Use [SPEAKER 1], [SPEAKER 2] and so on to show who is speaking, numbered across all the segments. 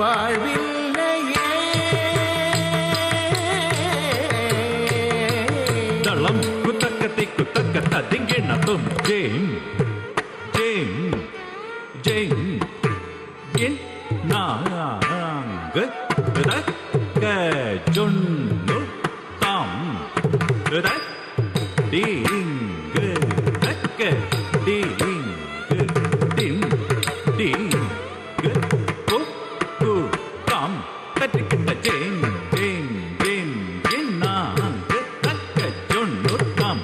[SPEAKER 1] வாழ்வில்லையே
[SPEAKER 2] தளம் குத்தக்கத்தை குத்தக்கத்த திங்கிணத்தும் ஜெயின் ஜெயின் ஜெயின் என் நாங்க ரக்க ஜொன்னு தாம் டிங்கு ரக்க டிங்கு டிம் டிங்கு குக்கு தாம் தட்டிக்கிட்ட ஜெயின் ஜெயின் ஜெயின் ஜெயின் நாங்க ரக்க ஜொன்னு தாம்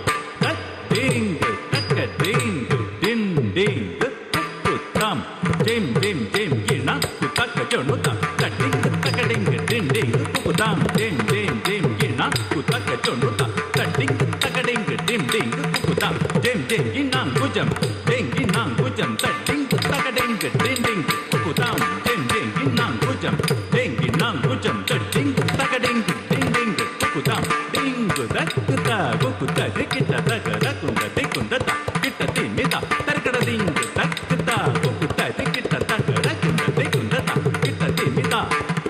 [SPEAKER 2] டிங்கு ரக்க டிங்கு டின் டிங்கு குக்கு தாம் ஜெம் ஜெம் ஜெம் கிணா குத்தக்க ஜொன்னு தாம் தட்டிங்கு தக்கடிங்கு டின் டிங்கு குக்கு தாம் ஜெம் ஜெம் ஜெம் கிணா குத்தக்க ஜொன்னு தாம் தட்டிங்கு தக்கடிங்கு டிம் டிங்கு குக்கு தாம் ஜெம் ஜெம் கிணாங் குஜம் ஜெம் கிணாங் குஜம் தட்டிங்கு தக்கடிங்கு டின் டிங்கு குக்கு தாம் ஜெம் ஜெம் கிணாங் குஜம் ஜெம் கிணாங் குஜம் தட்டிங்கு தக்கடிங்கு டின் டிங்கு குக்கு தாம் டிங்கு தக்கு தா குக்கு தா கிட்ட தக ரகுங்க டிக்குந்த தா கிட்ட திமிதா தர்கட டிங்கு தக்கு தா குக்கு தா கிட்ட தக ரகுங்க டிக்குந்த தா கிட்ட திமிதா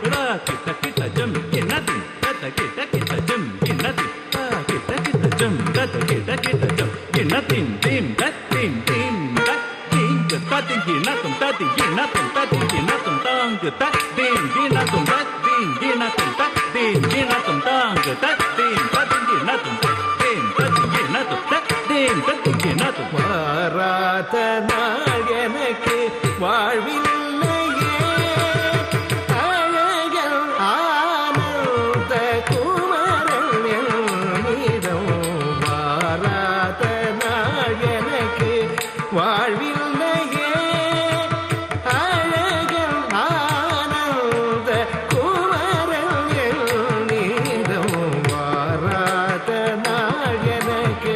[SPEAKER 2] ரா கிட்ட கிட்ட ஜம் கிணதி தத கிட்ட கிட்ட ஜம் கிணதி தா கிட்ட கிட்ட ஜம் தத கிட்ட கிட்ட ஜம் கிணதின் திம் தத்திம் திம் தத்திங்கு தத்திங்கிணதும் தத்திங்கிணதும் தத்திங்கிணதும் தாங்கு தத்திம் கிணதும் தத்திம் கிணதும் தத்திம் கிணதும் தாங்கு தத்திம் தத்திங்கிணதும் தத்திம் தத்திங்கிணதும் தத்திம் தத்திங்கிணதும்
[SPEAKER 1] மாறாத நாள் எனக்கு வாழ்வில்லையே அழகன் ஆனந்த குமரன் என்னிடம் மாறாத நாள் எனக்கு வாழ்வில்லையே அழகன் ஆனந்த குமரன் என்னிடம் மாறாத நாள் எனக்கு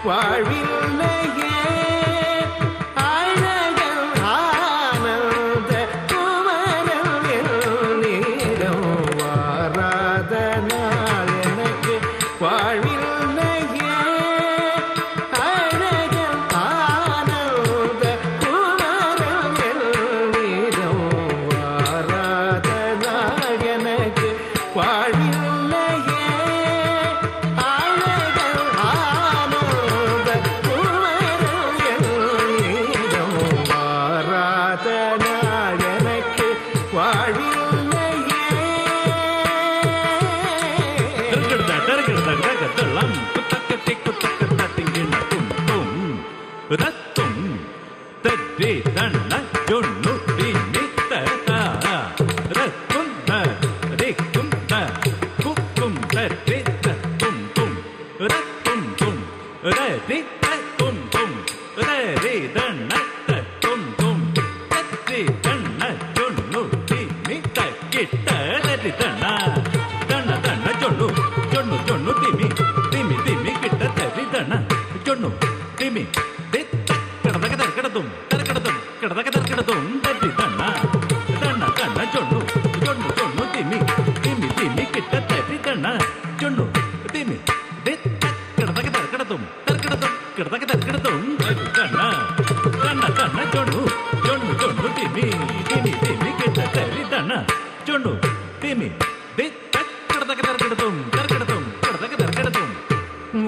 [SPEAKER 1] வாழ்வில்லையே அழகன் ஆனந்த குமரன் என்னிடம் மாறாத நாள் எனக்கு வாழ்வில்லையே அழகன் ஆனந்த குமரன் என்னிடம் மாறாத நாள் எனக்கு வாழ்வில்லையே அழகன் ஆனந்த குமரன் என்னிடம் மாறாத நாள் எனக்கு வாழ்வில்லையே
[SPEAKER 2] தர்கட தர்கட தகதலம் குத்தக்கத்தை குத்தக்கத்த திங்கிணதும் தும் ரத்தும் தத்ரே தண்ண ஜொன்னு டிமி ததா ரத்தும் த ரேக்கும் த குக்கும் தத்ரே தத்தும் தும் ரத்தும் தும் ரே தத்தும் தும் ரே தண்ண தத்தும் தும் தத்ரே தண்ண ஜொன்னு டிமி தக்கிட்ட ரே தண்ண தண்ண தண்ண ஜொன்னு ஜொன்னு ஜொன்னு திமி திமி திமி கிட்ட தரி தண்ண ஜொன்னு திமி கடதக தர்கடதும் தர்கடதும் கடதக தர்கடதும் தரி தண்ண தண்ண தண்ண ஜொன்னு ஜொன்னு ஜொன்னு திமி திமி திமி கிட்ட தரி தண்ண ஜொன்னு திமி கடதக தர்கடதும் தர்கடதும் கடதக தர்கடதும் தரி தண்ண தண்ண தண்ண ஜொன்னு ஜொன்னு ஜொன்னு திமி திமி திமி கிட்ட தரி தண்ண ஜொன்னு திமி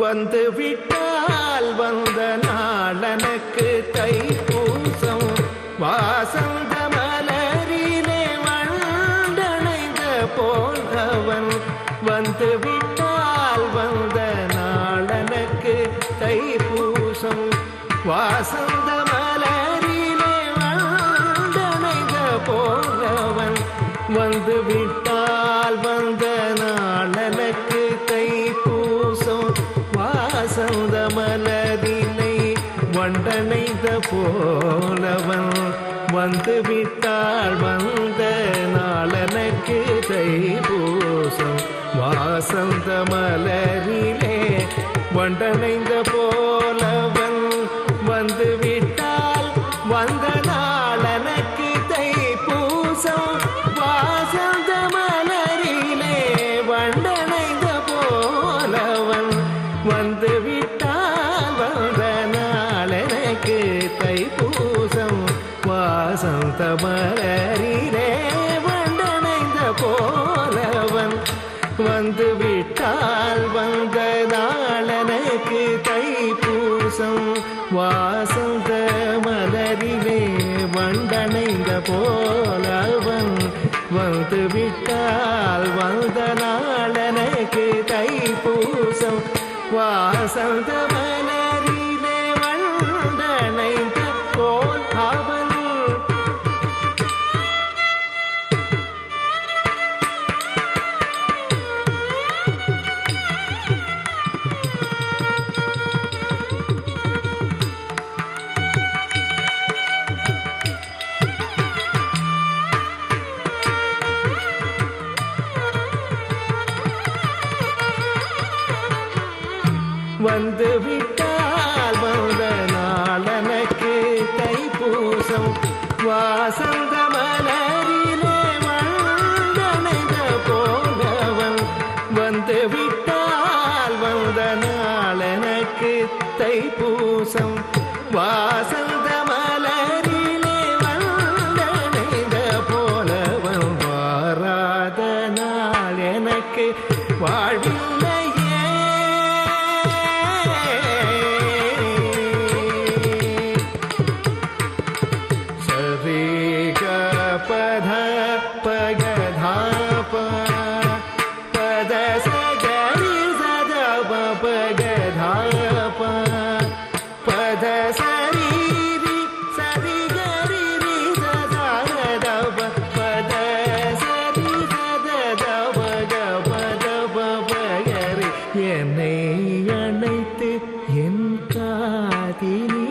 [SPEAKER 1] வந்து விட்டால் வந்த நாளனுக்கு தைப்பூசம் வாசந்த மலரிலே வண்டணைந்த போன்றவன் வந்து விட்டால் வந்த நாளனுக்கு தைப்பூசம் வாசந்த மலரிலே வண்டணைந்த போன்றவன் வந்து விட்டால் வந்த நாளனுக்கு தைப்பூசம் வாசந்த மலரினை வண்டணைந்த போலவன் வந்து விட்டால் வந்த நாளனுக்கு தைப்பூசம் வாசந்த மலரிலே வண்டணைந்த போலவன் வந்து விட்டால் வந்த நாளனுக்கு தைப்பூசம் வாசந்த மலரிலே வண்டணைந்த போலவன் வந்து விட்டால் வந்த நாளனுக்கு தைப்பூசம் வாசந்த மலரிலே வண்டணைந்த தைப்பூசம் வாசந்த மலரிலே வண்டணைந்த போலவன் வந்து விட்டால் வந்த நாளனக்கு தைப்பூசம் வாசந்த மலரிலே வண்டணைந்த போல் அவன் வந்து விட்டால் வந்த நாளனக்கு தைப்பூசம் வாசந்த மலரிலே வந்தணைந்த போலவன் வந்து விட்டால் வந்த நாளனக்கு தைப்பூசம் வாசந்த மலரிலே வந்தணைந்த போலவன் வாராத நாள் எனக்கு வாழ்வில்லை பத பகதாப பத சகரி சத பகதாப பத சரீரி சரி கரி சதப பத சரி சதப பத பகரி என்னை அணைத்து என் காதினி